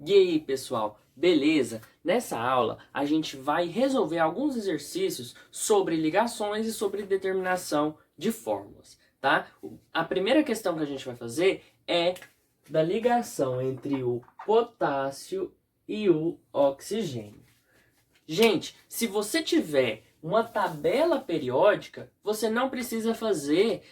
E aí, pessoal, beleza? Nessa aula, a gente vai resolver alguns exercícios sobre ligações e sobre determinação de fórmulas, tá? A primeira questão que a gente vai fazer é da ligação entre o potássio e o oxigênio. Gente, se você tiver uma tabela periódica, você não precisa fazer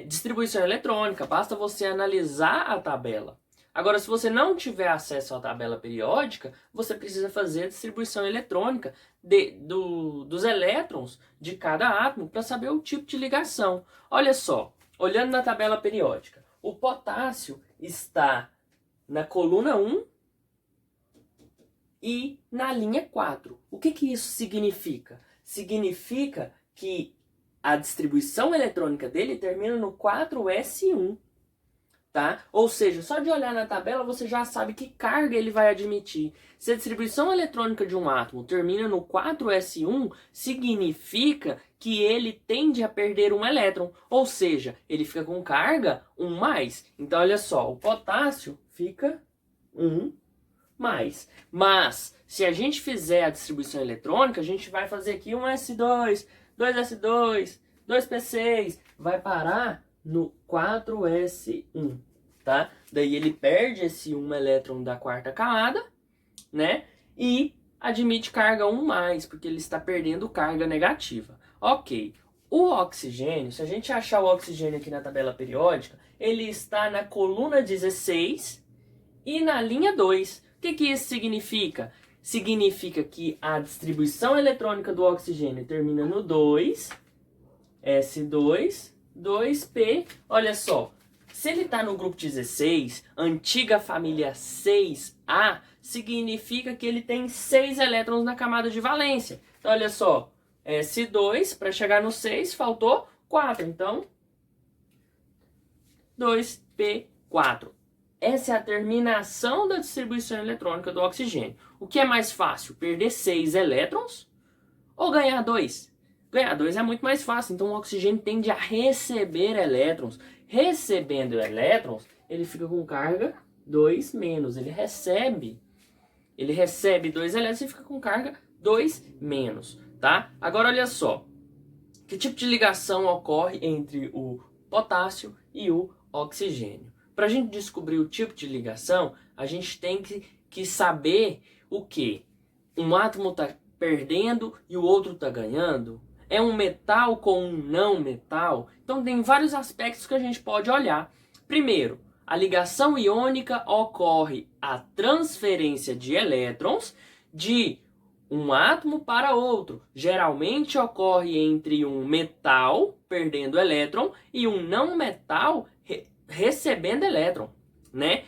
distribuição eletrônica, basta você analisar a tabela. Agora, se você não tiver acesso à tabela periódica, você precisa fazer a distribuição eletrônica dos elétrons de cada átomo para saber o tipo de ligação. Olha só, olhando na tabela periódica, o potássio está na coluna 1 e na linha 4. O que isso significa? Significa que a distribuição eletrônica dele termina no 4s1. Tá? Ou seja, só de olhar na tabela você já sabe que carga ele vai admitir. Se a distribuição eletrônica de um átomo termina no 4s1, significa que ele tende a perder um elétron. Ou seja, ele fica com carga 1+. Então, olha só, o potássio fica 1+. Mas, se a gente fizer a distribuição eletrônica, a gente vai fazer aqui um S2, 2S2, 2P6, vai parar no 4s1, tá? Daí ele perde esse 1 elétron da quarta camada, né? E admite carga 1+, porque ele está perdendo carga negativa. Ok. O oxigênio, se a gente achar o oxigênio aqui na tabela periódica, ele está na coluna 16 e na linha 2. O que isso significa? Significa que a distribuição eletrônica do oxigênio termina no 2, S2, 2P. Olha só, se ele está no grupo 16, antiga família 6A, significa que ele tem 6 elétrons na camada de valência. Então, olha só, S2, para chegar no 6, faltou 4. Então, 2P4. Essa é a terminação da distribuição eletrônica do oxigênio. O que é mais fácil, perder 6 elétrons ou ganhar 2? Ganhar 2 é muito mais fácil, então o oxigênio tende a receber elétrons. Recebendo elétrons, ele fica com carga 2-. Ele recebe 2 elétrons e fica com carga 2-, tá? Agora olha só, que tipo de ligação ocorre entre o potássio e o oxigênio? Para a gente descobrir o tipo de ligação, a gente tem que saber o que? Um átomo está perdendo e o outro está ganhando? É um metal com um não metal? Então tem vários aspectos que a gente pode olhar. Primeiro, a ligação iônica ocorre a transferência de elétrons de um átomo para outro. Geralmente ocorre entre um metal perdendo elétron e um não metal recebendo elétron, né?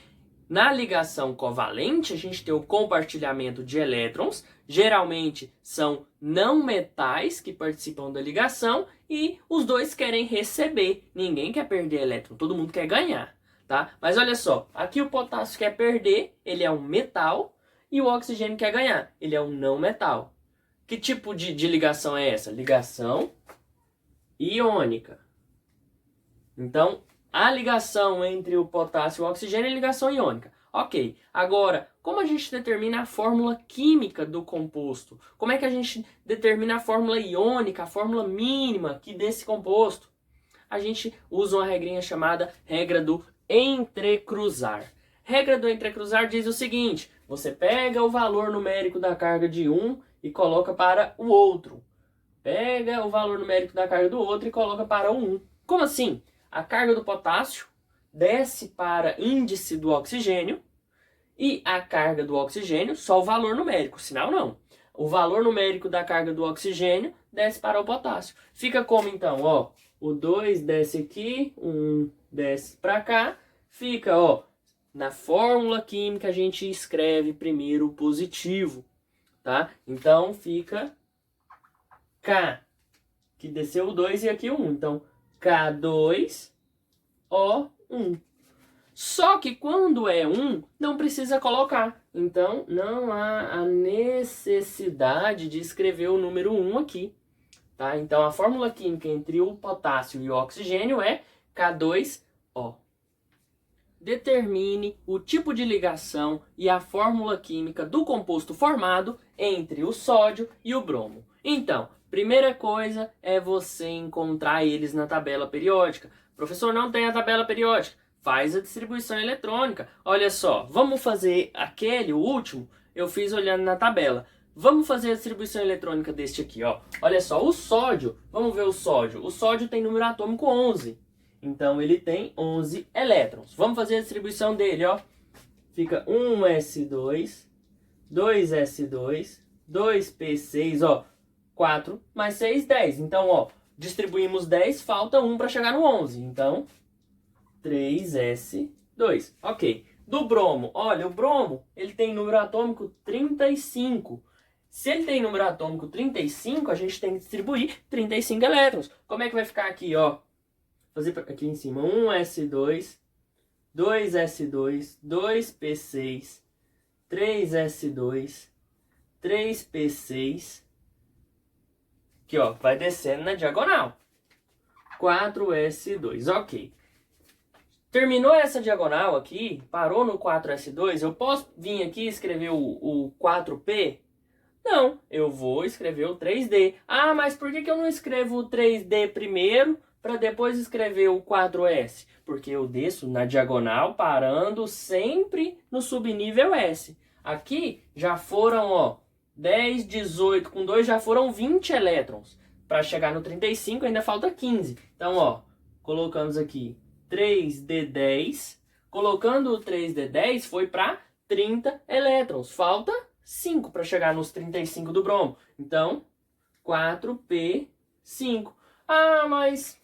Na ligação covalente, a gente tem o compartilhamento de elétrons, geralmente são não metais que participam da ligação e os dois querem receber. Ninguém quer perder elétron, todo mundo quer ganhar, tá? Mas olha só, aqui o potássio quer perder, ele é um metal, e o oxigênio quer ganhar, ele é um não metal. Que tipo de ligação é essa? Ligação iônica. Então, a ligação entre o potássio e o oxigênio é ligação iônica. Ok, agora, como a gente determina a fórmula química do composto? Como é que a gente determina a fórmula iônica, a fórmula mínima aqui desse composto? A gente usa uma regrinha chamada regra do entrecruzar. Regra do entrecruzar diz o seguinte: você pega o valor numérico da carga de um e coloca para o outro. Pega o valor numérico da carga do outro e coloca para o 1. Como assim? A carga do potássio desce para índice do oxigênio e a carga do oxigênio, só o valor numérico, sinal não. O valor numérico da carga do oxigênio desce para o potássio. Fica como então? Ó, o 2 desce aqui, o 1 desce para cá. Fica, ó, na fórmula química a gente escreve primeiro o positivo, tá? Então fica K, que desceu o 2 e aqui o 1. Então, K2O1. Só que quando é 1, não precisa colocar. Então, não há a necessidade de escrever o número 1 aqui. Tá? Então, a fórmula química entre o potássio e o oxigênio é K2O. determine o tipo de ligação e a fórmula química do composto formado entre o sódio e o bromo. Então, primeira coisa é você encontrar eles na tabela periódica. Professor, não tem a tabela periódica. Faz a distribuição eletrônica. Olha só, vamos fazer aquele, o último, eu fiz olhando na tabela. Vamos fazer a distribuição eletrônica deste aqui, ó. Olha só, o sódio, vamos ver o sódio. O sódio tem número atômico 11. Então, ele tem 11 elétrons. Vamos fazer a distribuição dele, ó. Fica 1s2, 2s2, 2p6, ó. 4 mais 6, 10. Então, ó, distribuímos 10, falta 1 para chegar no 11. Então, 3s2. Ok. Do bromo, olha, o bromo, ele tem número atômico 35. Se ele tem número atômico 35, a gente tem que distribuir 35 elétrons. Como é que vai ficar aqui, ó? Fazer aqui em cima, 1s2, 2s2, 2p6, 3s2, 3p6. Aqui, ó, vai descendo na diagonal. 4s2, ok. Terminou essa diagonal aqui, parou no 4s2, eu posso vir aqui e escrever o 4p? Não, eu vou escrever o 3d. Ah, mas por que eu não escrevo o 3d primeiro para depois escrever o 4s? Porque eu desço na diagonal parando sempre no subnível S. Aqui já foram, ó, 10, 18, com 2 já foram 20 elétrons. Para chegar no 35 ainda falta 15. Então, ó, colocamos aqui 3d10. Colocando o 3d10 foi para 30 elétrons. Falta 5 para chegar nos 35 do bromo. Então, 4p5. Ah, mas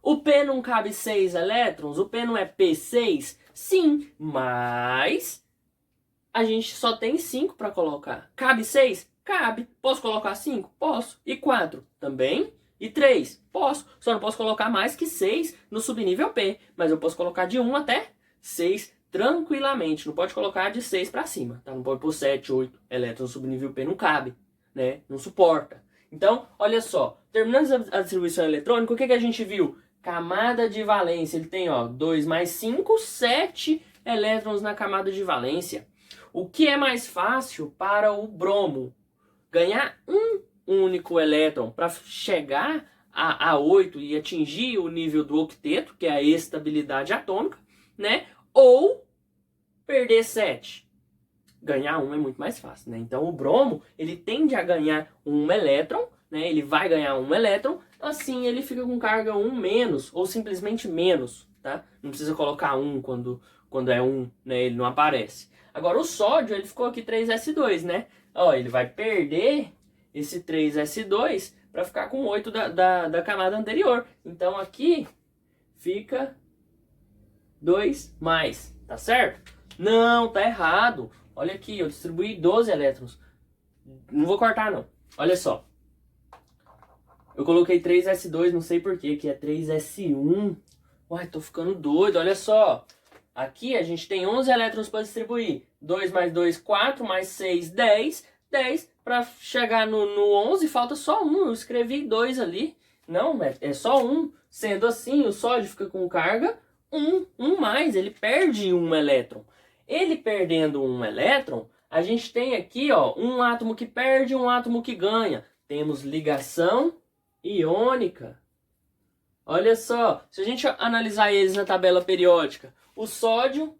o P não cabe 6 elétrons? O P não é P6? Sim, mas a gente só tem 5 para colocar. Cabe 6? Cabe. Posso colocar 5? Posso. E 4? Também. E 3? Posso. Só não posso colocar mais que 6 no subnível P. Mas eu posso colocar de 1 até 6 tranquilamente. Não pode colocar de 6 para cima. Tá? Não pode pôr 7, 8 elétrons no subnível P. Não cabe. Né? Não suporta. Então, olha só. Terminando a distribuição eletrônica, o que a gente viu? Camada de valência. Ele tem, ó, 2 mais 5, 7 elétrons na camada de valência. O que é mais fácil para o bromo? Ganhar um único elétron para chegar a 8 e atingir o nível do octeto, que é a estabilidade atômica, né? Ou perder 7. Ganhar um é muito mais fácil, né? Então o bromo, ele tende a ganhar um elétron, né? Ele vai ganhar um elétron, assim ele fica com carga 1 menos, ou simplesmente menos, tá? Não precisa colocar 1 quando é 1, né? Ele não aparece. Agora o sódio, ele ficou aqui 3s2, né? Ó, ele vai perder esse 3s2 para ficar com 8 da camada anterior. Então aqui fica 2 mais, tá certo? Não, tá errado. Olha aqui, eu distribuí 12 elétrons. Não vou cortar, não. Olha só. Eu coloquei 3s2, não sei porquê, que é 3s1. Uai, tô ficando doido, olha só. Aqui a gente tem 11 elétrons para distribuir. 2 mais 2, 4, mais 6, 10. 10, para chegar no 11, falta só 1. Eu escrevi 2 ali. Não, é só 1. Sendo assim, o sódio fica com carga 1 mais. Ele perde 1 elétron. Ele perdendo 1 elétron, a gente tem aqui, ó, um átomo que perde e um átomo que ganha. Temos ligação iônica. Olha só, se a gente analisar eles na tabela periódica, o sódio,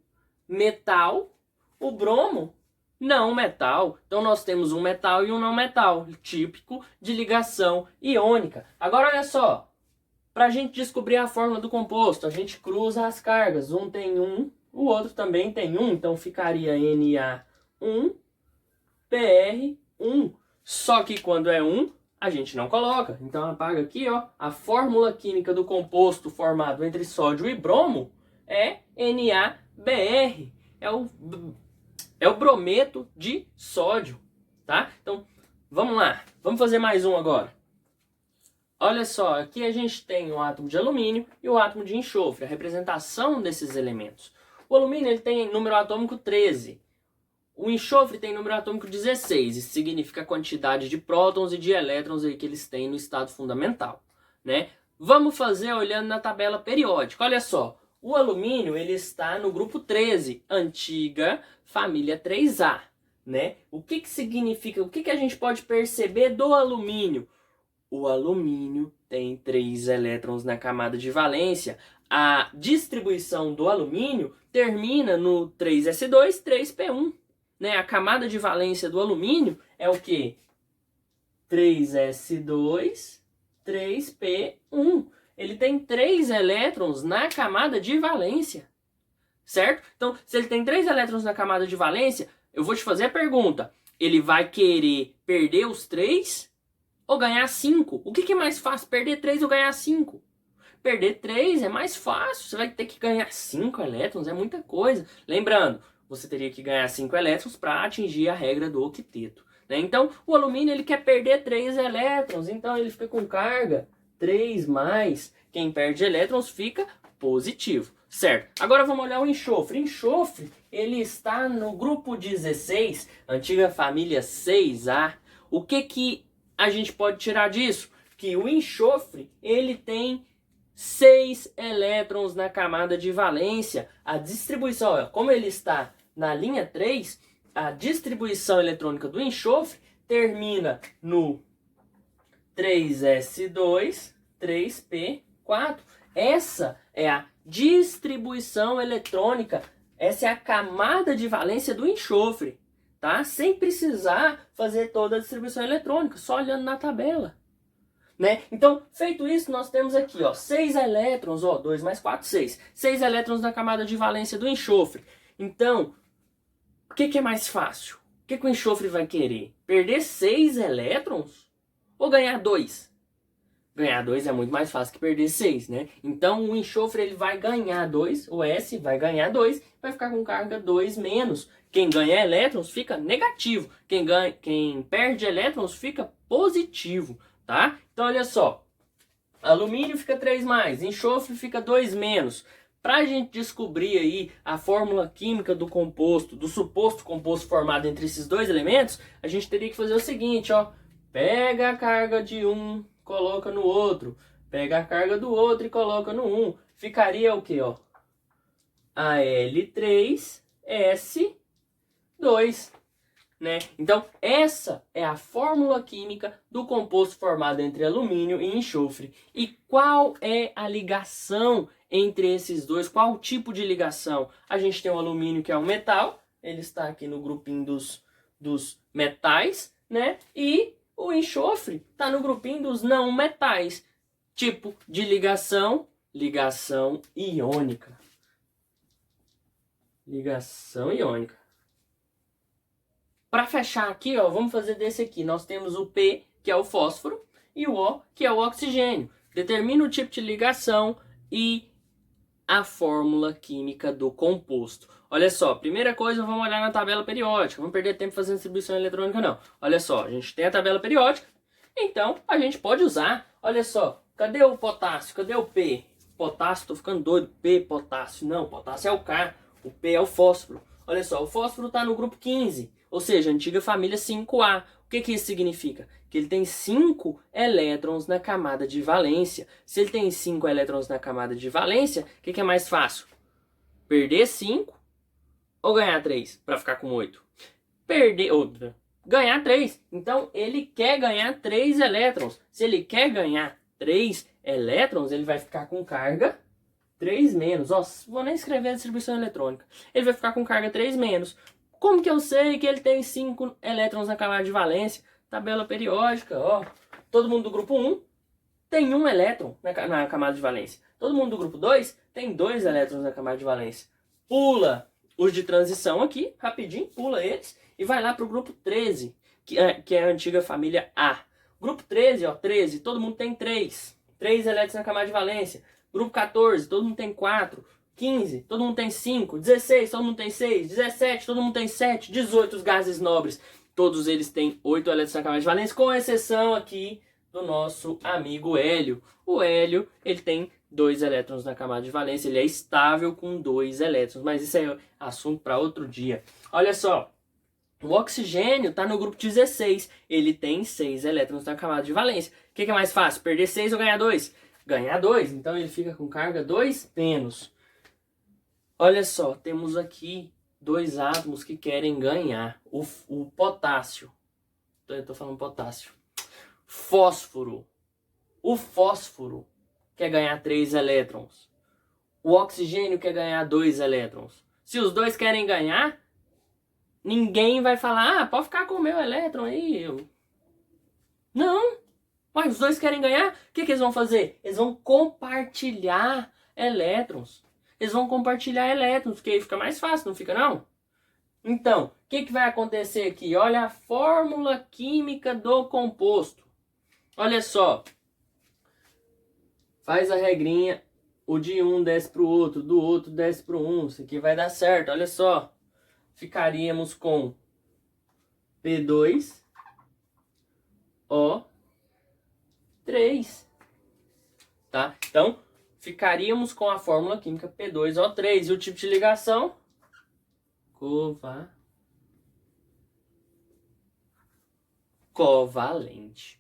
metal, o bromo, não metal. Então nós temos um metal e um não metal, típico de ligação iônica. Agora olha só, para a gente descobrir a fórmula do composto, a gente cruza as cargas. Um tem 1, o outro também tem 1, então ficaria Na1, PR1. Só que quando é 1, a gente não coloca. Então apaga aqui, ó, a fórmula química do composto formado entre sódio e bromo é NaBr. É o brometo de sódio, tá? Então, vamos lá. Vamos fazer mais um agora. Olha só, aqui a gente tem o átomo de alumínio e o átomo de enxofre, a representação desses elementos. O alumínio ele tem número atômico 13. O enxofre tem número atômico 16. Isso significa a quantidade de prótons e de elétrons aí que eles têm no estado fundamental, né? Vamos fazer olhando na tabela periódica. Olha só, O alumínio ele está no grupo 13, antiga família 3A. Né? O que significa? O que a gente pode perceber do alumínio? O alumínio tem 3 elétrons na camada de valência. A distribuição do alumínio termina no 3s2, 3p1. Né? A camada de valência do alumínio é o quê? 3s2, 3p1. Ele tem 3 elétrons na camada de valência. Certo? Então, se ele tem 3 elétrons na camada de valência, eu vou te fazer a pergunta. Ele vai querer perder os 3 ou ganhar 5? O que é mais fácil, perder 3 ou ganhar 5? Perder 3 é mais fácil. Você vai ter que ganhar 5 elétrons, é muita coisa. Lembrando, você teria que ganhar 5 elétrons para atingir a regra do octeto. Né? Então, o alumínio ele quer perder 3 elétrons. Então, ele fica com carga 3 mais. Quem perde elétrons fica positivo. Certo. Agora vamos olhar o enxofre. Enxofre, ele está no grupo 16, antiga família 6A. O que a gente pode tirar disso? Que o enxofre, ele tem 6 elétrons na camada de valência. A distribuição, ó, como ele está na linha 3, a distribuição eletrônica do enxofre termina no 3s2, 3p4. Essa é a distribuição eletrônica, essa é a camada de valência do enxofre, tá? Sem precisar fazer toda a distribuição eletrônica, só olhando na tabela. Né? Então, feito isso, nós temos aqui, ó, 6 elétrons, ó, 2 mais 4, 6. 6 elétrons na camada de valência do enxofre. Então, o que é mais fácil? O que o enxofre vai querer? Perder 6 elétrons ou ganhar 2? Ganhar 2 é muito mais fácil que perder 6, né? Então, o enxofre ele vai ganhar 2, o S vai ganhar 2, vai ficar com carga 2 menos. Quem ganha elétrons fica negativo. Quem perde elétrons fica positivo. Tá? Então, olha só. Alumínio fica 3 mais, enxofre fica 2 menos. Para a gente descobrir aí a fórmula química do composto, do suposto composto formado entre esses dois elementos, a gente teria que fazer o seguinte, ó. Pega a carga de um, coloca no outro. Pega a carga do outro e coloca no 1. Ficaria o quê, ó? Al3S2. Né? Então, essa é a fórmula química do composto formado entre alumínio e enxofre. E qual é a ligação entre esses dois? Qual o tipo de ligação? A gente tem o alumínio, que é um metal, ele está aqui no grupinho dos metais, né? E o enxofre está no grupinho dos não metais. Tipo de ligação, ligação iônica. Ligação iônica. Para fechar aqui, ó, vamos fazer desse aqui. Nós temos o P, que é o fósforo, e o O, que é o oxigênio. Determina o tipo de ligação e a fórmula química do composto. Olha só, primeira coisa, vamos olhar na tabela periódica. Vamos perder tempo fazendo distribuição eletrônica, não. Olha só, a gente tem a tabela periódica, então a gente pode usar. Olha só, cadê o potássio? Cadê o P? Potássio, tô ficando doido. P, potássio. Não, potássio é o K, o P é o fósforo. Olha só, o fósforo está no grupo 15. Ou seja, antiga família 5A. O que isso significa? Que ele tem 5 elétrons na camada de valência. Se ele tem 5 elétrons na camada de valência, o que é mais fácil? Perder 5 ou ganhar 3 para ficar com 8? Perder, ou ganhar 3. Então, ele quer ganhar 3 elétrons. Se ele quer ganhar 3 elétrons, ele vai ficar com carga 3 menos. Ó, vou nem escrever a distribuição eletrônica. Ele vai ficar com carga 3 menos. Como que eu sei que ele tem 5 elétrons na camada de valência? Tabela periódica, ó. Todo mundo do grupo 1 tem 1 elétron na camada de valência. Todo mundo do grupo 2 tem 2 elétrons na camada de valência. Pula os de transição aqui, rapidinho, pula eles e vai lá para o grupo 13, que é a antiga família A. Grupo 13, ó, 13, todo mundo tem 3 elétrons na camada de valência. Grupo 14, todo mundo tem 4. 15, todo mundo tem 5, 16, todo mundo tem 6, 17, todo mundo tem 7, 18 os gases nobres, todos eles têm 8 elétrons na camada de valência, com exceção aqui do nosso amigo hélio. O hélio, ele tem 2 elétrons na camada de valência, ele é estável com 2 elétrons, mas isso é assunto para outro dia. Olha só, o oxigênio está no grupo 16, ele tem 6 elétrons na camada de valência. O que é mais fácil, perder 6 ou ganhar 2? Ganhar 2, então ele fica com carga 2 menos. Olha só, temos aqui dois átomos que querem ganhar. O potássio. Eu tô falando potássio. Fósforo. O fósforo quer ganhar 3 elétrons. O oxigênio quer ganhar 2 elétrons. Se os dois querem ganhar, ninguém vai falar, pode ficar com o meu elétron aí. Não. Mas os dois querem ganhar, o que eles vão fazer? Eles vão compartilhar elétrons. Eles vão compartilhar elétrons, porque aí fica mais fácil, não fica não? Então, o que vai acontecer aqui? Olha a fórmula química do composto. Olha só. Faz a regrinha, o de um desce para o outro, do outro desce para o um. Isso aqui vai dar certo, olha só. Ficaríamos com P2O3. Tá? Então, ficaríamos com a fórmula química P2O3. E o tipo de ligação? Covalente.